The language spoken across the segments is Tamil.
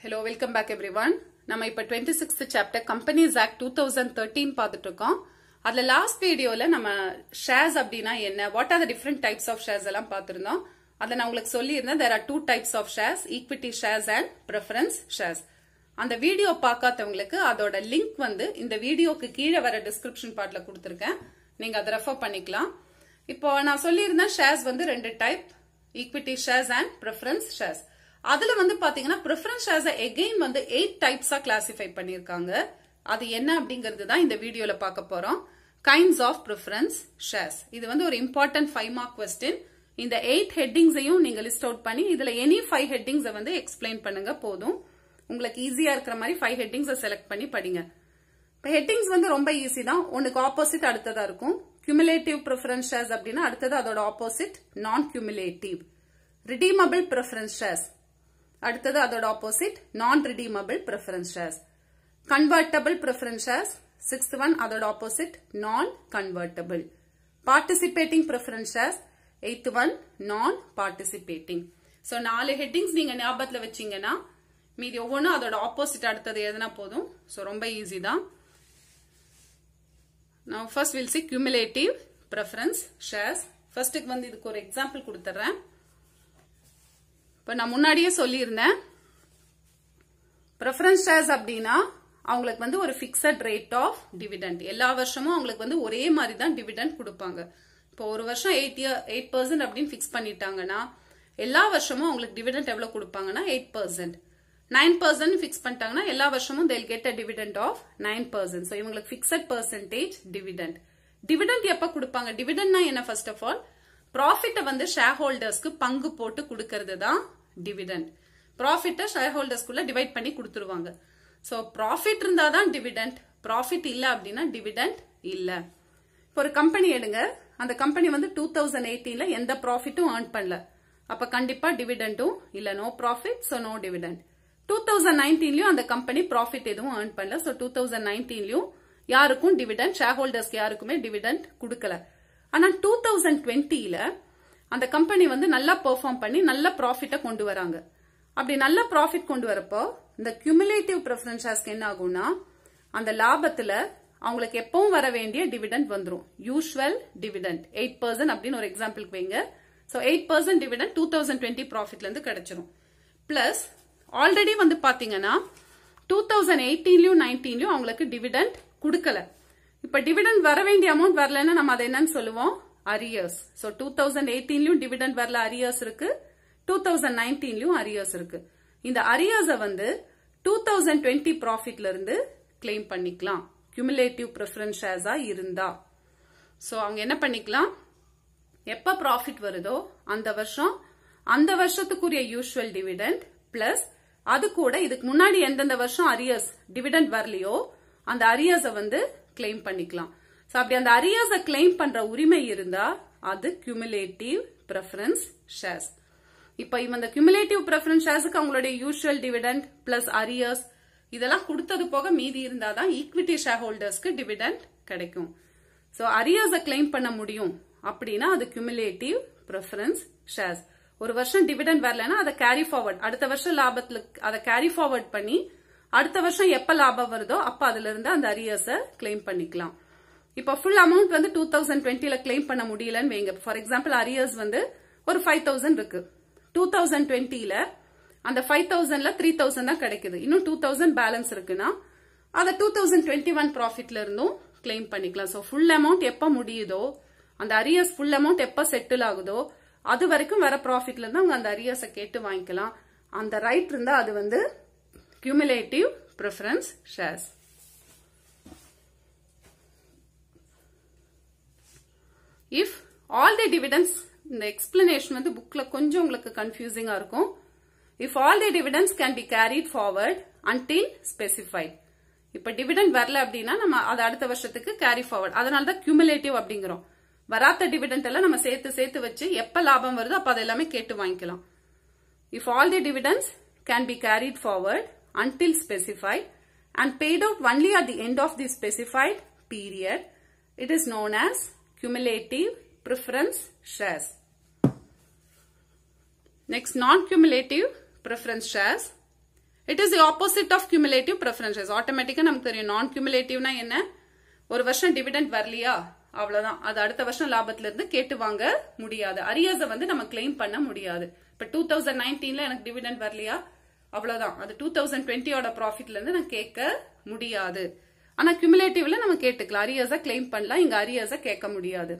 Hello, welcome back everyone. நம்ம இப்ப 26th chapter Companies Act 2013 பார்த்துட்டு இருக்கோம். அதுல லாஸ்ட் வீடியோல நம்ம ஷேர்ஸ் அப்படினா என்ன, what are the different types of shares எல்லாம் பார்த்திருந்தோம். அதுல நான் உங்களுக்கு சொல்லியிருந்தேன் there are two types of shares, equity shares and preference shares. அந்த வீடியோ பார்க்காதவங்களுக்கு அதோட லிங்க் வந்து இந்த வீடியோக்கு கீழே வர டிஸ்கிரிப்ஷன் பார்ட்ல கொடுத்திருக்கேன். நீங்க அதை ரெஃபர் பண்ணிக்கலாம். இப்போ நான் சொல்லியிருந்தேன் ஷேர்ஸ் வந்து ரெண்டு type, equity shares and preference shares. அதுல வந்து பாத்தீங்கன்னா preference shares again வந்து 8 டைப்ஸா கிளாசிஃபை பண்ணிருக்காங்க. அது என்ன அப்படிங்கிறது தான் இந்த வீடியோல பார்க்க போறோம். Kinds of preference shares. இது வந்து ஒரு இம்பார்ட்டன்ட் 5 மார்க் கொஸ்டின். இந்த 8 ஹெட்டிங்ஸையும் நீங்க லிஸ்ட் அவுட் பண்ணி இதுல எனி 5 ஹெட்டிங்ஸை வந்து எக்ஸ்பிளைன் பண்ணுங்க போதும். உங்களுக்கு ஈஸியா இருக்கிற மாதிரி 5 ஹெட்டிங்ஸை செலக்ட் பண்ணி படிங்க. இப்போ ஹெட்டிங்ஸ் வந்து ரொம்ப ஈஸி தான். ஒன்னுக்கு ஆப்போசிட் அடுத்ததா இருக்கும். cumulative preference shares அப்படின்னா அடுத்தது அதோட ஆப்போசிட் நான் cumulative. redeemable preference shares அடுத்தது அதோட ஆப்போசிட் நான் redeemable preference shares. convertible preference shares sixth one அதோட ஆப்போசிட் நான் convertible. participating preference shares eighth one non participating. So 4 headings நீங்க ஞாபகத்துல வச்சீங்கன்னா மீதி ஒவ்வொன்றும் அதோட ஆப்போசிட் அடுத்தது எதுனா போதும். சோ ரொம்ப ஈஸி தான். Now first we'll see cumulative preference shares. first வந்து இதுக்கு ஒரு எக்ஸாம்பிள் கொடுத்துறேன். இப்ப நான் முன்னாடியே சொல்லியிருந்தேன் preference shares அப்படின்னா அவங்களுக்கு வந்து ஒரு fixed rate of dividend. எல்லா வருஷமும் அவங்களுக்கு வந்து ஒரே மாதிரி தான் dividend கொடுப்பாங்க. இப்போ ஒரு வருஷம் 8% அப்படின்னு ஃபிக்ஸ் பண்ணிட்டாங்கன்னா எல்லா வருஷமும் அவங்களுக்கு dividend எவ்வளவு கொடுப்பாங்கன்னா 8%. 9% ஃபிக்ஸ் பண்ணிட்டாங்கன்னா எல்லா வருஷமும் they'll get a dividend of 9%. so இவங்களுக்கு fixed percentage dividend. dividend எப்ப கொடுப்பாங்க? dividendனா என்ன? first of all ப்ராஃபிட்ட வந்து ஷேர் ஹோல்டர்ஸ்க்கு பங்கு போட்டு கொடுக்கிறது தான் டிவிடெண்ட். ப்ராஃபிட்ட ஷேர் ஹோல்டர்ஸ்க்குள்ள டிவைட் பண்ணி கொடுத்துருவாங்க. சோ ப்ராஃபிட் இருந்தா தான் டிவிடெண்ட், ப்ராஃபிட் இல்ல அப்படின்னா டிவிடெண்ட் இல்ல. இப்போ ஒரு கம்பெனி எடுங்க, அந்த கம்பெனி வந்து 2018ல எந்த ப்ராஃபிட்டும் ஏர்ன் பண்ணல, அப்ப கண்டிப்பா டிவிடெண்டும் இல்ல, no profit so no dividend. 2019லயும் அந்த கம்பெனி ப்ராஃபிட் எதுவும் ஏர்ன் பண்ணல, சோ 2019லயும் யாருக்கும் டிவிடெண்ட், ஷேர் ஹோல்டர்ஸ்க்கு யாருக்குமே டிவிடெண்ட் கொடுக்கல. ஆனா 2020ல அந்த கம்பெனி வந்து நல்லா பெர்ஃபார்ம் பண்ணி நல்ல ப்ராஃபிட்ட கொண்டு வராங்க. அப்படி நல்ல ப்ராஃபிட் கொண்டு வரப்போ இந்த cumulative preference shares என்ன ஆகும்னா அந்த லாபத்துல அவங்களுக்கு எப்பவும் வர வேண்டிய டிவிடெண்ட் வந்துரும். யூசுவல் டிவிடெண்ட் 8% அப்படின்னு ஒரு எக்ஸாம்பிளுக்கு வைங்க. சோ 8% டிவிடெண்ட் 2020 ப்ராஃபிட்ல இருந்து கிடைச்சிரும். பிளஸ் ஆல்ரெடி வந்து பாத்தீங்கன்னா 2018லயும் 19லயும் அவங்களுக்கு டிவிடெண்ட் கொடுக்கல. இப்ப டிவிடெண்ட் வர வேண்டிய அமௌண்ட் வரலன்னா நம்ம அதை என்னன்னு சொல்லுவோம்? அரியர்ஸ். சோ 2018லயும் டிவிடெண்ட் வரல, அரியர்ஸ் இருக்கு. 2019லயும் அரியர்ஸ் இருக்கு. இந்த அரியர்ஸ வந்து 2020 ப்ராஃபிட்ல இருந்து கிளைம் பண்ணிக்கலாம் cumulative preference shares இருந்தா. சோ அவங்க என்ன பண்ணிக்கலாம், எப்ப ப்ராஃபிட் வருதோ அந்த வருஷம் அந்த வருஷத்துக்குரிய யூசுவல் டிவிடெண்ட் பிளஸ் அது கூட இதுக்கு முன்னாடி எந்தெந்த வருஷம் அரியர்ஸ் டிவிடெண்ட் வரலையோ அந்த அரியர்ஸ வந்து கிளைம் பண்ணிக்கலாம். சோ அப்படி அந்த அரியர்ஸ கிளைம் பண்ற உரிமை இருந்தா அது cumulative preference shares. இப்ப இந்த cumulative preference sharesக்கு அவங்களுடைய யூசுவல் டிவிடெண்ட் பிளஸ் அரியர்ஸ் இதெல்லாம் கொடுத்தது போக மீதி இருந்தாதான் ஈக்விட்டி ஷேர் ஹோல்டர்ஸ்க்கு டிவிடெண்ட் கிடைக்கும். சோ அரியர்ஸ கிளைம் பண்ண முடியும் அப்படின்னா அது cumulative preference shares. ஒரு வருஷம் டிவிடெண்ட் வரலன்னா அதை கேரி ஃபார்வர்ட், அடுத்த வருஷம் லாபத்துல அதை கேரி ஃபார்வர்ட் பண்ணி அடுத்த வருஷம் எப்ப லாபம் வருதோ அப்ப அதுல இருந்து அந்த அரியர்ஸ கிளைம் பண்ணிக்கலாம். இப்ப ஃபுல் அமௌண்ட் வந்து 2020ல கிளைம் பண்ண முடியலன்னு வைங்க. ஃபார் எக்ஸாம்பிள் அரியர்ஸ் வந்து ஒரு 5000 இருக்கு. 2020ல அந்த 5000ல 3000 தான் கிடைக்குது. இன்னும் 2000 பேலன்ஸ் இருக்குன்னா அதை 2021 ப்ராஃபிட்ல இருந்தும் கிளைம் பண்ணிக்கலாம். சோ ஃபுல் அமௌண்ட் எப்ப முடியுதோ அந்த அரியர்ஸ் ஃபுல் அமௌண்ட் எப்ப செட்டில் ஆகுதோ அது வரைக்கும் வர ப்ராஃபிட்ல இருந்து அவங்க அந்த அரியர்ஸை கேட்டு வாங்கிக்கலாம். அந்த ரைட் இருந்தா அது வந்து cumulative preference shares. If all the dividends, இந்த explanation வந்து bookல கொஞ்சம் உங்களுக்கு confusing இருக்கும். If all the dividends can be carried forward until specified. இப்ப dividend வரல அப்படின்னா நம்ம அது அடுத்த வருஷத்துக்கு carry forward. அதனால தான் cumulative அப்படிங்கிறோம். வராத dividend எல்லாம் நம்ம சேர்த்து வச்சு எப்ப லாபம் வருதோ அப்ப அதெல்லாமே கேட்டு வாங்கிக்கலாம். If all the dividends can be carried forward until specified and paid out only at the end of the specified period, it is known as cumulative preference shares. Next, non-cumulative preference shares. It is the opposite of cumulative preference shares. ஆட்டோமேட்டிக்கா நமக்கு தெரியும் நான் cumulativeனா என்ன, ஒரு வருஷம் டிவிடெண்ட் வரலையா அவ்வளவுதான், அது அடுத்த வருஷம் லாபத்துல இருந்து கேட்டு வாங்க முடியாது. அரியர்ஸ வந்து நம்ம கிளைம் பண்ண முடியாது. இப்ப 2019ல எனக்கு டிவிடெண்ட் வரலையா அவ்வளவுதான், அது 2020ஓட ப்ராஃபிட்ல இருந்து நான் கேட்க முடியாது. ஆனா cumulativல நம்ம கேட்டுக்கலாம், அரியர்ஸ கிளைம் பண்ணலாம், இங்க அரியர்ஸ கேட்க முடியாது.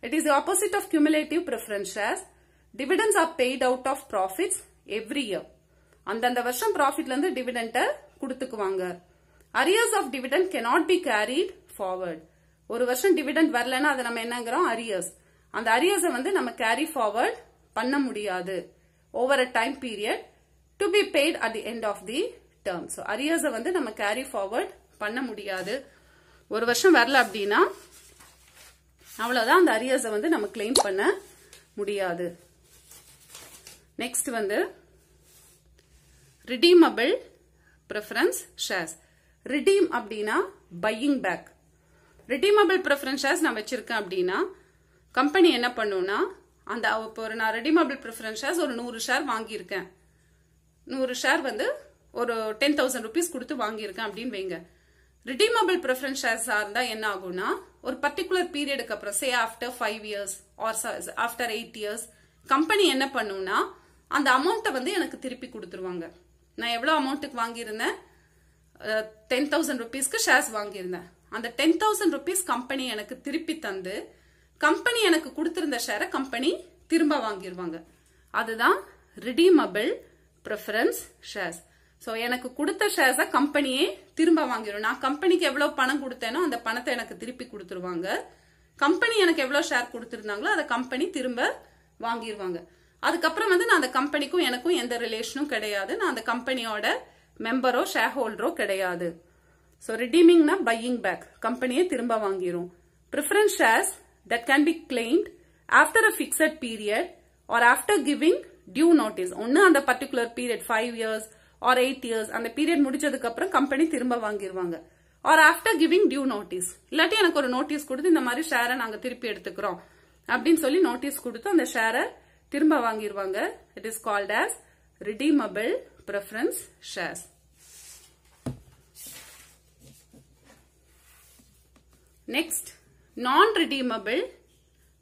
It is the opposite of cumulative preference shares. Dividends are paid out of profits every year. அந்தந்த வருஷம் ப்ராஃபிட்ல இருந்து டிவிடெண்ட கொடுத்துக்குவாங்க. Arrears of dividend cannot be carried forward. ஒரு வருஷம் டிவிடெண்ட் வரலன்னா அதை நம்ம என்னங்கிறோம் அரியர்ஸ். அந்த அரியர்ஸை வந்து நம்ம கேரி ஃபார்வர்ட் பண்ண முடியாது over a time period to be paid at the end of the term. So அரியர்ஸை வந்து நம்ம கேரி ஃபார்வர்ட் பண்ண முடியாது. ஒரு வருஷம் வரல அப்படின்னா அவ்வளவுதான், அந்த அரியர்ஸை வந்து நம்ம கிளைம் பண்ண முடியாது. நெக்ஸ்ட் வந்து redeemable preference shares. redeem அப்படின்னா buying back. redeemable preference shares நான் வச்சிருக்கேன் அப்படின்னா கம்பெனி என்ன பண்ணும்னா, அந்த இப்போ நான் redeemable preference shares ஒரு 100 ஷேர் வாங்கியிருக்கேன், 100 ஷேர் வந்து ஒரு 10,000 rupees கொடுத்து வாங்கியிருக்கேன் அப்படின்னு வைங்க. redeemable preference shares இருந்தா என்ன ஆகும்னா, ஒரு பர்டிகுலர் பீரியடுக்கு அப்புறம் say after 5 years or after 8 years company என்ன பண்ணும்னா அந்த அமௌண்ட்டை வந்து எனக்கு திருப்பி கொடுத்துருவாங்க. நான் எவ்வளவு அமௌண்ட்டுக்கு வாங்கியிருந்தேன், 10,000 rupeesக்கு ஷேர்ஸ் வாங்கியிருந்தேன். அந்த 10,000 rupees கம்பெனி எனக்கு திருப்பி தந்து கம்பெனி எனக்கு கொடுத்திருந்த ஷேரை கம்பெனி திரும்ப வாங்கிடுவாங்க. அதுதான் redeemable preference shares. சோ எனக்கு கொடுத்த ஷேர்ஸை கம்பெனியே திரும்ப வாங்கிடும். நான் கம்பெனிக்கு எவ்வளவு பணம் கொடுத்தேனோ அந்த பணத்தை எனக்கு திருப்பி கொடுத்துருவாங்க. கம்பெனி எனக்கு எவ்வளவு ஷேர் கொடுத்திருந்தாங்களோ அதை கம்பெனி திரும்ப வாங்கிடுவாங்க. அதுக்கப்புறம் வந்து நான் அந்த கம்பெனிக்கும் எனக்கும் எந்த ரிலேஷனும் கிடையாது, நான் அந்த கம்பெனியோட மெம்பரோ ஷேர் ஹோல்டரோ கிடையாது. ஸோ ரிடீமிங்னா பையிங் பேக், கம்பெனியை திரும்ப வாங்கிரும். Preference shares that can be claimed after a fixed period or after giving due notice. ஒன்னு அந்த particular period 5 years or 8 years அந்த பீரியட் முடிச்சதுக்கு அப்புறம் கம்பெனி திரும்ப வாங்கிடுவாங்க. Or after giving due notice, இல்லாட்டி எனக்கு ஒரு நோட்டீஸ் கொடுத்து இந்த மாதிரி ஷேரை நாங்க திருப்பி எடுத்துக்கிறோம் அப்படின்னு சொல்லி நோட்டீஸ் கொடுத்து அந்த ஷேரை திரும்ப வாங்கிடுவாங்க. It is called as redeemable preference shares. Next, non-redeemable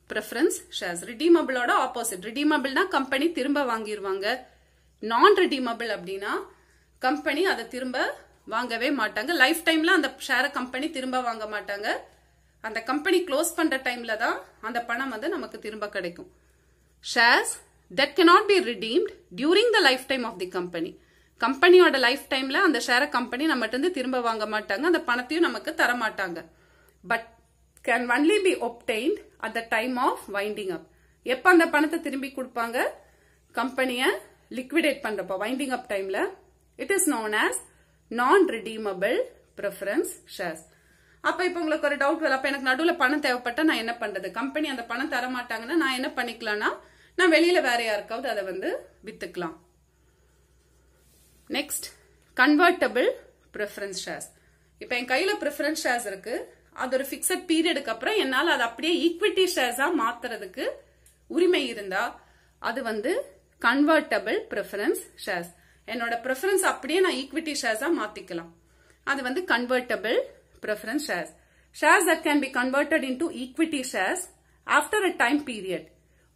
preference shares. redeemable ஓட ஆப்போசிட். redeemable னா கம்பெனி திரும்ப வாங்கிடுவாங்க. non-redeemable அப்படின்னா கம்பெனி அதை திரும்ப வாங்கவே மாட்டாங்க. லைஃப் டைம்ல அந்த ஷேரை கம்பெனி திரும்ப வாங்க மாட்டாங்க. அந்த கம்பெனி க்ளோஸ் பண்ற டைம்ல தான் அந்த பணம் வந்து நமக்கு திரும்ப கிடைக்கும். shares that cannot be redeemed during the lifetime of the company. கம்பெனியோட லைஃப் டைம்ல அந்த ஷேரை கம்பெனி நம்மகிட்ட இருந்து திரும்ப வாங்க மாட்டாங்க, அந்த பணத்தையும் நமக்கு தர மாட்டாங்க. But can only be obtained at the time of winding up. எப்ப அந்த பணத்தை திரும்பி கொடுப்பாங்க, கம்பெனியை லிக்விடேட் பண்றப்ப வைண்டிங் அப் டைம்ல. It is known as non-redeemable preference shares. அப்ப இப்ப உங்களுக்கு ஒரு டவுட் வரும், அப்ப எனக்கு நடுவுல பணம் தேவைப்பட்டா நான் என்ன பண்றது, கம்பெனி அந்த பணம் தர மாட்டாங்கன்னா நான் என்ன பண்ணிக்கலாம்னா நான் வெளியில வேற யாருக்காவது அதை வந்து வித்துக்கலாம். Next, convertible preference shares. இப்ப என் கையில ப்ரிஃபரன்ஸ் ஷேர்ஸ் இருக்கு, அது ஒரு பிக்சட் பீரியடுக்கு அப்புறம் என்னால அதை அப்படியே ஈக்விட்டி ஷேர்ஸா மாத்துறதுக்கு உரிமை இருந்தா அது வந்து கன்வெர்ட்டபிள் ப்ரிஃபரன்ஸ் ஷேர்ஸ். என்னோட ப்ரிஃபரன்ஸ் அப்படியே நான் ஈக்விட்டி ஷேர்ஸா மாத்திக்கலாம், அது வந்து convertible preference shares. Shares that can be converted into equity shares after a time period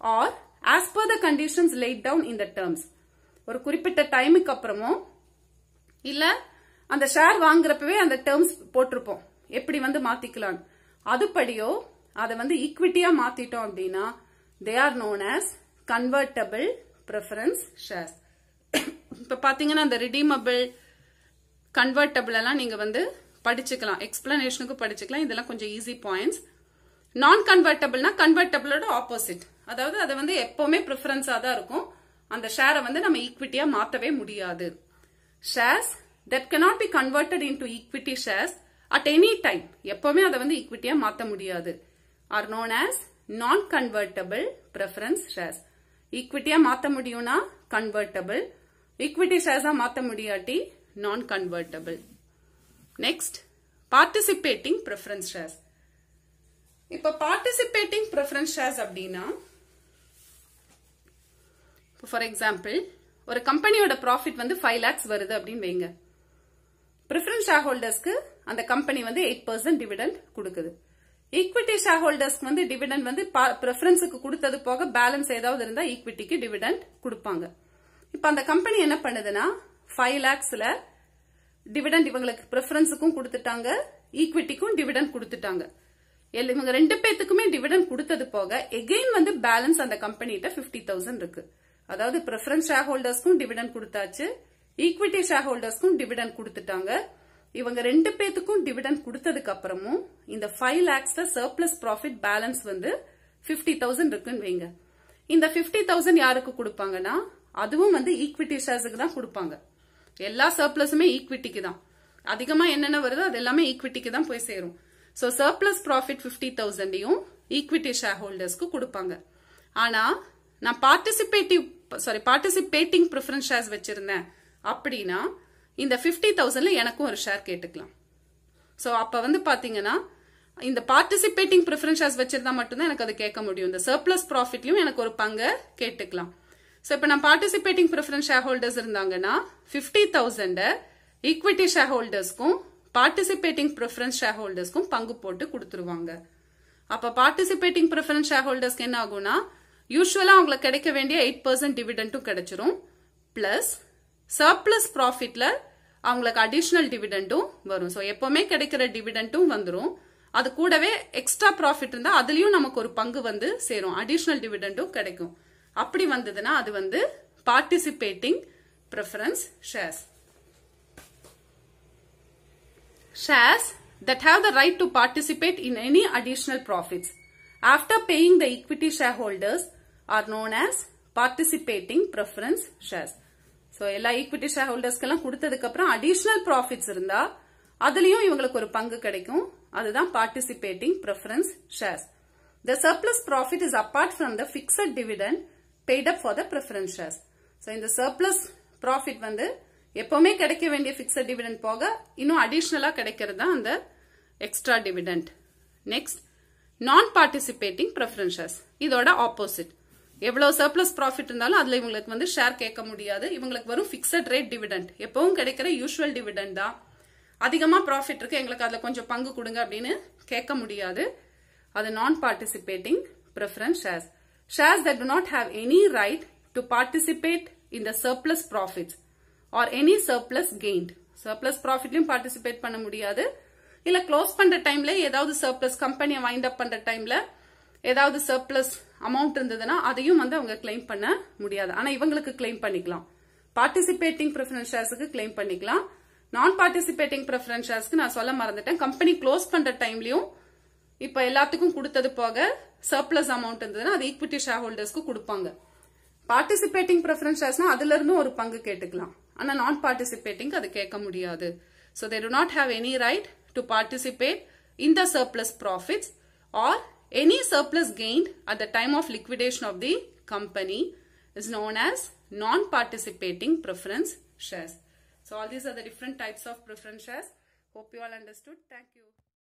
or as per the conditions laid down in the terms. ஒரு குறிப்பிட்ட டைமுக்கு அப்புறமோ இல்ல அந்த ஷேர் வாங்குறப்பவே அந்த டேர்ம்ஸ் போட்டிருப்போம் எப்படி வந்து மாத்திக்கலாம், அதுபடியோ அதை வந்து ஈக்விட்டியா மாத்திட்டோம் அப்படின்னா they are known as convertible preference shares. இப்ப பாத்தீங்கன்னா அந்த redeemable convertible எல்லாம் நீங்க வந்து படிச்சுக்கலாம், எக்ஸ்பிளனேஷனுக்கு படிச்சுக்கலாம், இதெல்லாம் கொஞ்சம் ஈஸி பாயிண்ட்ஸ். நான் கன்வெர்ட்டபிள்னா கன்வெர்ட்டபிளோட ஆப்போசிட், அதாவது அது வந்து எப்பவுமே ப்ரிஃபரன்ஸா தான் இருக்கும், அந்த ஷேரை வந்து நம்ம ஈக்விட்டியா மாத்தவே முடியாது. Shares that cannot be converted into equity shares at any time, எப்பவுமே அதை வந்து ஈக்விட்டியா மாத்த முடியாது, are known as நான் கன்வெர்ட்டபிள் preference shares. ஈக்விட்டியா மாத்த முடியும்னா கன்வெர்ட்டபிள், ஈக்விட்டி ஷேர்ஸா மாத்த முடியாட்டி நான் convertible. Next, participating preference shares. இப்ப participating preference shares அப்படின்னா, for example, ஒரு கம்பெனியோட ப்ராஃபிட் வந்து 5 lakhs வருது அப்படின்னு வைங்க. பிரிஃபரன்ஸ் ஷேர் ஹோல்டர்ஸ்க்கு அந்த கம்பெனி வந்து 8% டிவிடெண்ட் கொடுக்குது. ஈக்விட்டி ஷேர் ஹோல்டர்ஸ்க்கு வந்து டிவிடெண்ட் வந்து பிரிஃபரன்ஸுக்கு கொடுத்தது போக பேலன்ஸ் ஏதாவது இருந்தா ஈக்விட்டிக்கு டிவிடெண்ட் கொடுப்பாங்க. இப்ப அந்த கம்பெனி என்ன பண்ணுதுன்னா 5 lakhsல டிவிடெண்ட் இவங்களுக்கு பிரிஃபரன்ஸுக்கும் கொடுத்துட்டாங்க, ஈக்விட்டிக்கும் டிவிடெண்ட் கொடுத்துட்டாங்க. இவங்க 2 பேத்துக்குமே டிவிடெண்ட் கொடுத்தது போக எகெயின் வந்து பேலன்ஸ் அந்த கம்பெனிட்ட 50,000 இருக்கு. அதாவது பிரிஃபரன்ஸ் ஷேர் ஹோல்டர்ஸ்க்கும் டிவிடெண்ட் கொடுத்தாச்சு, ஈக்விட்டி ஷேர் ஹோல்டர்ஸ்க்கும் டிவிடெண்ட் கொடுத்துட்டாங்க. இவங்க 2 பேத்துக்கும் டிவிடெண்ட் கொடுத்ததுக்கு அப்புறமும் இந்த 5 lakhsல சர்ப்ளஸ் ப்ராஃபிட் பேலன்ஸ் வந்து 50,000 இருக்குன்னு வைங்க. இந்த 50,000 யாருக்கு கொடுப்பாங்கன்னா அதுவும் வந்து ஈக்விட்டி ஷேர்ஸுக்கு தான் கொடுப்பாங்க. எல்லா சர்ப்ளஸுமே ஈக்விட்டிக்கு தான். அதிகமா என்னென்ன வருதோ அது எல்லாமே ஈக்விட்டிக்கு தான் போய் சேரும். சோ சர்ப்ளஸ் ப்ராஃபிட் 50,000யும் ஈக்விட்டி ஷேர் ஹோல்டர்ஸ்க்கு கொடுப்பாங்க. ஆனா நான் பார்ட்டிசிபேட்டிங் பிரிஃபரன்ஸ் ஷேர்ஸ் வச்சிருந்தேன் அப்படின்னா இந்த 50,000ல எனக்கும் ஒரு ஷேர் கேட்டுக்கலாம். சோ அப்ப வந்து பாத்தீங்கன்னா இந்த பார்ட்டிசிபேட்டிங் பிரிஃபரன்ஸ் ஷேர்ஸ் வச்சிருந்தா மட்டும்தான் எனக்கு அது கேட்க முடியும். இந்த சர்ப்ளஸ் ப்ராஃபிட்லயும் எனக்கு ஒரு பங்கு கேட்டுக்கலாம். சோ இப்ப நான் பார்ட்டிசிபேட்டிங் பிரிஃபரன்ஸ் ஷேர் ஹோல்டர்ஸ் இருந்தாங்கன்னா 50,000 ஈக்விட்டி ஷேர் ஹோல்டர்ஸ்க்கும் பார்ட்டிசிபேட்டிங் பிரிஃபரன்ஸ் ஷேர் ஹோல்டர்ஸ்க்கும் பங்கு போட்டு கொடுத்துருவாங்க. அப்ப பார்ட்டிசிபேட்டிங் பிரிஃபரன்ஸ் ஷேர் ஹோல்டர்ஸ்க்கு என்ன ஆகும்னா யூஸ்வலா அவங்களுக்கு கிடைக்க வேண்டிய 8% டிவிடெண்டும் கிடைச்சிரும். பிளஸ் சர்ப்ளஸ் ப்ராஃபிட்ல அவங்களுக்கு அடிஷனல் டிவிடெண்டும் வரும். சோ எப்பவுமே கிடைக்கிற டிவிடெண்டும் வந்துரும். அது கூடவே எக்ஸ்ட்ரா ப்ராஃபிட் இருந்தா அதுலயும் நமக்கு ஒரு பங்கு வந்து சேரும், அடிஷனல் டிவிடெண்டும் கிடைக்கும். அப்படி வந்ததுன்னா அது வந்து participating preference shares. Shares that have the right to participate in any additional profits after paying the equity shareholders are known as participating preference shares. So எல்லா equity shareholdersக்கெல்லாம் கொடுத்ததுக்கு அப்புறம் additional profits இருந்தா அதுலயும் இவங்களுக்கு ஒரு பங்கு கிடைக்கும். அதுதான் participating preference shares. The surplus profit is apart from the fixed dividend paid up for the preference shares. So இந்த surplus profit வந்து எப்பவுமே கிடைக்க வேண்டிய பிக்ஸட் டிவிடெண்ட் போக இன்னும் அடிஷனலா கிடைக்கிறது தான் அந்த எக்ஸ்ட்ரா டிவிடெண்ட். நெக்ஸ்ட் நான் பார்ட்டிசிபேட்டிங் பிரிஃபரன்ஸ் ஷேர்ஸ். இதோட ஆப்போசிட். எவ்வளவு சர்ப்ளஸ் ப்ராஃபிட் இருந்தாலும் அதுல இவங்களுக்கு வந்து ஷேர் கேட்க முடியாது. இவங்களுக்கு வரும் பிக்ஸட் ரேட் டிவிடெண்ட், எப்பவும் கிடைக்கிற யூசுவல் டிவிடெண்ட் தான். அதிகமா ப்ராஃபிட் இருக்கு எங்களுக்கு அதுல கொஞ்சம் பங்கு கொடுங்க அப்படின்னு கேட்க முடியாது. அது நான் participating preference shares. Shares that do not have any right to participate in the surplus profits or any surplus gained. surplus profitலயும் participate பண்ண முடியாது. இல்ல க்ளோஸ் பண்ற டைம்ல ஏதாவது surplus கம்பெனியை வைண்ட் அப் பண்ற டைம்ல ஏதாவது surplus அமௌண்ட் இருந்ததுன்னா அதையும் வந்து அவங்க கிளைம் பண்ண முடியாது. ஆனா இவங்களுக்கு கிளைம் பண்ணிக்கலாம். பார்ட்டிசிபேட்டிங் பிரிஃபரன்ஸ் ஷேர்ஸ்க்கு கிளைம் பண்ணிக்கலாம். நான் பார்ட்டிசிபேட்டிங் பிரிஃபரன்ஸ் ஷேர்ஸ்க்கு நான் சொல்ல மறந்துட்டேன். கம்பெனி க்ளோஸ் பண்ற டைம்லயும் இப்ப எல்லாத்துக்கும் கொடுத்தது போக surplus அமௌண்ட் இருந்ததுன்னா அது ஈக்விட்டி ஷேர் ஹோல்டர்ஸ்க்கு கொடுப்பாங்க. பார்ட்டிசிபேட்டிங் பிரிஃபரன்ஸ் ஷேர்ஸ்னா அதுல இருந்தும் ஒரு பங்கு கேட்டுக்கலாம். ஆனா நான் பார்ட்டிசிபேட்டிங் அது கேட்க முடியாது. So they do not have any right to participate in the surplus profits or any surplus gained at the time of liquidation of the company is known as non-participating preference shares. So all these are the different types of preference shares. Hope you all understood. Thank you.